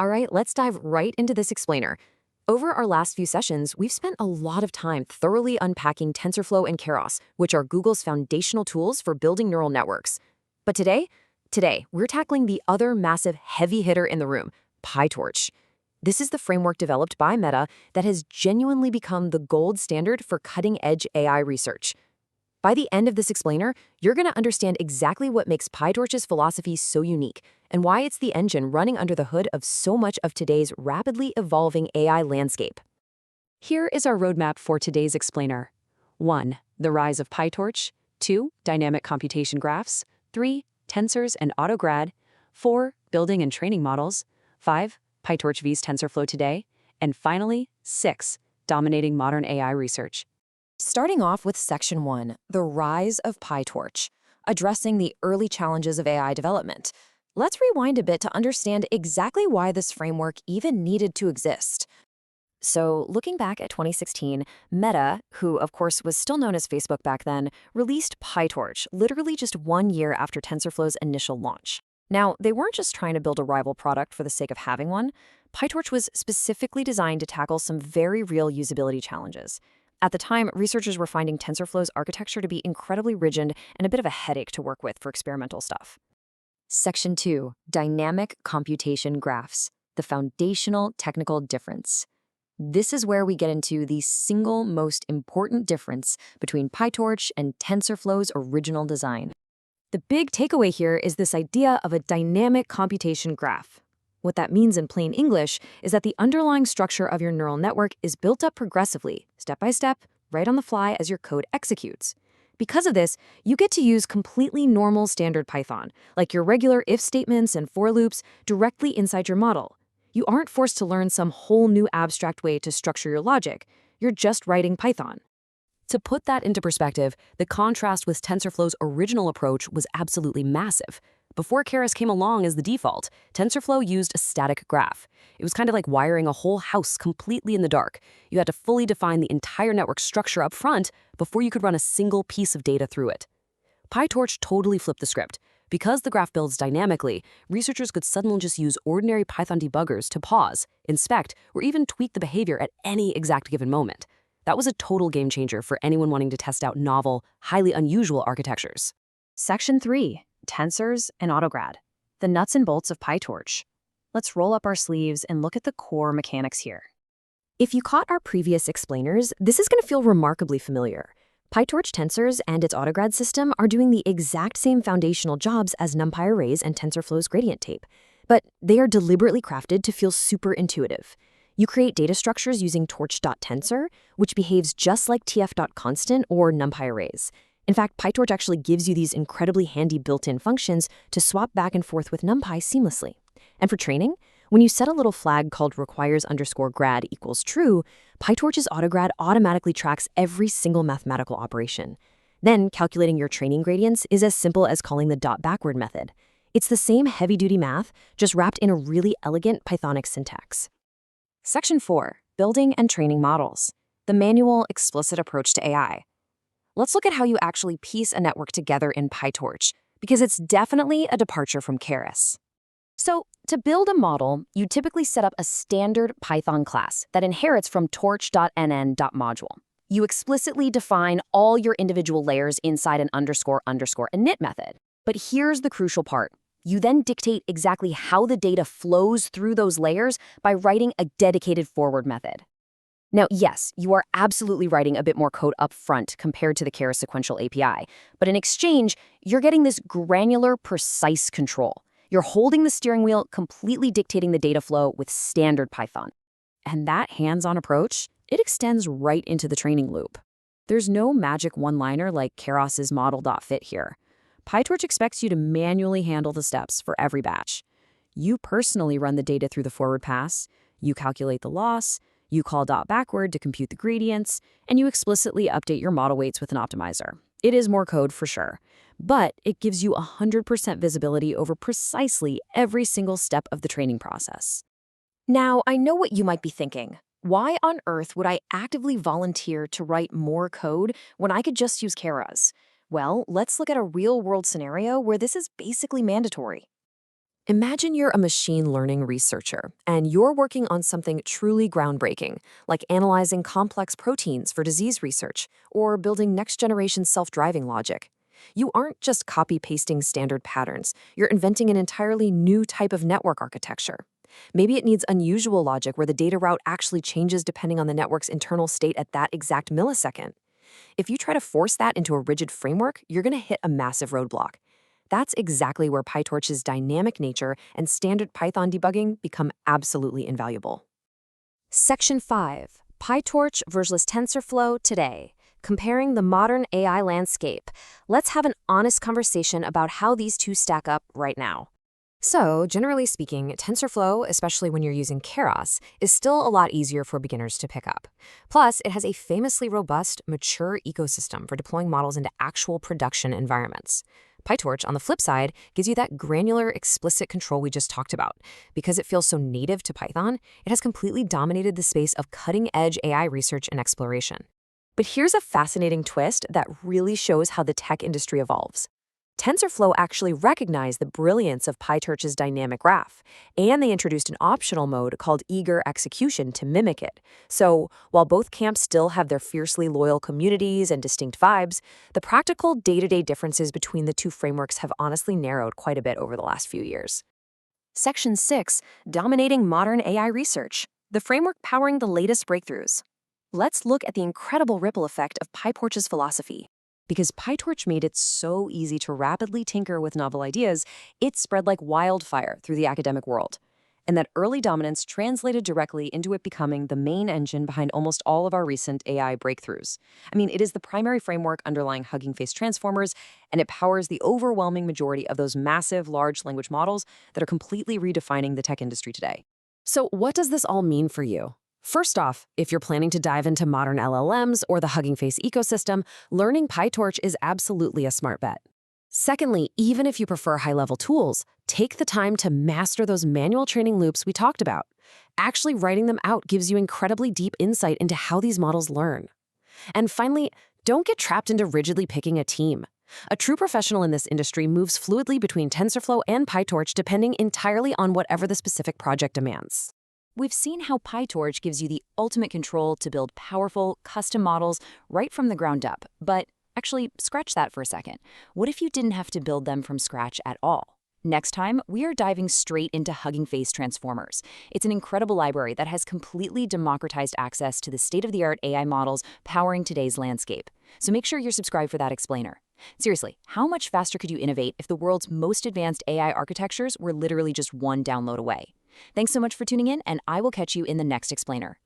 All right, let's dive right into this explainer. Over our last few sessions, we've spent a lot of time thoroughly unpacking TensorFlow and Keras, which are Google's foundational tools for building neural networks. But today, we're tackling the other massive heavy hitter in the room, PyTorch. This is the framework developed by Meta that has genuinely become the gold standard for cutting-edge AI research. By the end of this explainer, you're going to understand exactly what makes PyTorch's philosophy so unique and why it's the engine running under the hood of so much of today's rapidly evolving AI landscape. Here is our roadmap for today's explainer. 1. The rise of PyTorch. 2. Dynamic computation graphs. 3. Tensors and autograd. 4. Building and training models. 5. PyTorch vs TensorFlow today. And finally, 6. Dominating modern AI research. Starting off with Section 1, the rise of PyTorch, addressing the early challenges of AI development. Let's rewind a bit to understand exactly why this framework even needed to exist. So, looking back at 2016, Meta, who of course was still known as Facebook back then, released PyTorch, literally just 1 year after TensorFlow's initial launch. Now, they weren't just trying to build a rival product for the sake of having one. PyTorch was specifically designed to tackle some very real usability challenges. At the time, researchers were finding TensorFlow's architecture to be incredibly rigid and a bit of a headache to work with for experimental stuff. Section 2, Dynamic Computation Graphs, the foundational technical difference. This is where we get into the single most important difference between PyTorch and TensorFlow's original design. The big takeaway here is this idea of a dynamic computation graph. What that means in plain English is that the underlying structure of your neural network is built up progressively, step by step, right on the fly as your code executes. Because of this, you get to use completely normal standard Python, like your regular if statements and for loops, directly inside your model. You aren't forced to learn some whole new abstract way to structure your logic. You're just writing Python. To put that into perspective, the contrast with TensorFlow's original approach was absolutely massive. Before Keras came along as the default, TensorFlow used a static graph. It was kind of like wiring a whole house completely in the dark. You had to fully define the entire network structure up front before you could run a single piece of data through it. PyTorch totally flipped the script. Because the graph builds dynamically, researchers could suddenly just use ordinary Python debuggers to pause, inspect, or even tweak the behavior at any exact given moment. That was a total game changer for anyone wanting to test out novel, highly unusual architectures. Section 3. Tensors and autograd, the nuts and bolts of PyTorch. Let's roll up our sleeves and look at the core mechanics here. If you caught our previous explainers, this is going to feel remarkably familiar. PyTorch tensors and its autograd system are doing the exact same foundational jobs as NumPy arrays and TensorFlow's gradient tape, but they are deliberately crafted to feel super intuitive. You create data structures using torch.tensor, which behaves just like tf.constant or NumPy arrays. In fact, PyTorch actually gives you these incredibly handy built-in functions to swap back and forth with NumPy seamlessly. And for training, when you set a little flag called requires_grad equals true, PyTorch's autograd automatically tracks every single mathematical operation. Then, calculating your training gradients is as simple as calling the .backward method. It's the same heavy-duty math, just wrapped in a really elegant Pythonic syntax. Section 4, Building and Training Models, the manual, explicit approach to AI. Let's look at how you actually piece a network together in PyTorch, because it's definitely a departure from Keras. So, to build a model, you typically set up a standard Python class that inherits from torch.nn.module. You explicitly define all your individual layers inside an __init method. But here's the crucial part. You then dictate exactly how the data flows through those layers by writing a dedicated forward method. Now, yes, you are absolutely writing a bit more code up front compared to the Keras sequential API, but in exchange, you're getting this granular, precise control. You're holding the steering wheel, completely dictating the data flow with standard Python. And that hands-on approach, it extends right into the training loop. There's no magic one-liner like Keras's model.fit here. PyTorch expects you to manually handle the steps for every batch. You personally run the data through the forward pass, you calculate the loss, you call .backward to compute the gradients, and you explicitly update your model weights with an optimizer. It is more code for sure, but it gives you 100% visibility over precisely every single step of the training process. Now, I know what you might be thinking. Why on earth would I actively volunteer to write more code when I could just use Keras? Well, let's look at a real-world scenario where this is basically mandatory. Imagine you're a machine learning researcher, and you're working on something truly groundbreaking, like analyzing complex proteins for disease research or building next-generation self-driving logic. You aren't just copy-pasting standard patterns, you're inventing an entirely new type of network architecture. Maybe it needs unusual logic where the data route actually changes depending on the network's internal state at that exact millisecond. If you try to force that into a rigid framework, you're going to hit a massive roadblock. That's exactly where PyTorch's dynamic nature and standard Python debugging become absolutely invaluable. Section 5. PyTorch versus TensorFlow today. Comparing the modern AI landscape. Let's have an honest conversation about how these two stack up right now. So, generally speaking, TensorFlow, especially when you're using Keras, is still a lot easier for beginners to pick up. Plus, it has a famously robust, mature ecosystem for deploying models into actual production environments. PyTorch, on the flip side, gives you that granular, explicit control we just talked about. Because it feels so native to Python, it has completely dominated the space of cutting-edge AI research and exploration. But here's a fascinating twist that really shows how the tech industry evolves. TensorFlow actually recognized the brilliance of PyTorch's dynamic graph, and they introduced an optional mode called eager execution to mimic it. So, while both camps still have their fiercely loyal communities and distinct vibes, the practical day-to-day differences between the two frameworks have honestly narrowed quite a bit over the last few years. Section 6. Dominating modern AI research. The framework powering the latest breakthroughs. Let's look at the incredible ripple effect of PyTorch's philosophy. Because PyTorch made it so easy to rapidly tinker with novel ideas, it spread like wildfire through the academic world. And that early dominance translated directly into it becoming the main engine behind almost all of our recent AI breakthroughs. I mean, it is the primary framework underlying Hugging Face transformers, and it powers the overwhelming majority of those massive large language models that are completely redefining the tech industry today. So what does this all mean for you? First off, if you're planning to dive into modern LLMs or the Hugging Face ecosystem, learning PyTorch is absolutely a smart bet. Secondly, even if you prefer high-level tools, take the time to master those manual training loops we talked about. Actually writing them out gives you incredibly deep insight into how these models learn. And finally, don't get trapped into rigidly picking a team. A true professional in this industry moves fluidly between TensorFlow and PyTorch depending entirely on whatever the specific project demands. We've seen how PyTorch gives you the ultimate control to build powerful, custom models right from the ground up. But actually, scratch that for a second. What if you didn't have to build them from scratch at all? Next time, we are diving straight into Hugging Face transformers. It's an incredible library that has completely democratized access to the state-of-the-art AI models powering today's landscape. So make sure you're subscribed for that explainer. Seriously, how much faster could you innovate if the world's most advanced AI architectures were literally just one download away? Thanks so much for tuning in, and I will catch you in the next explainer.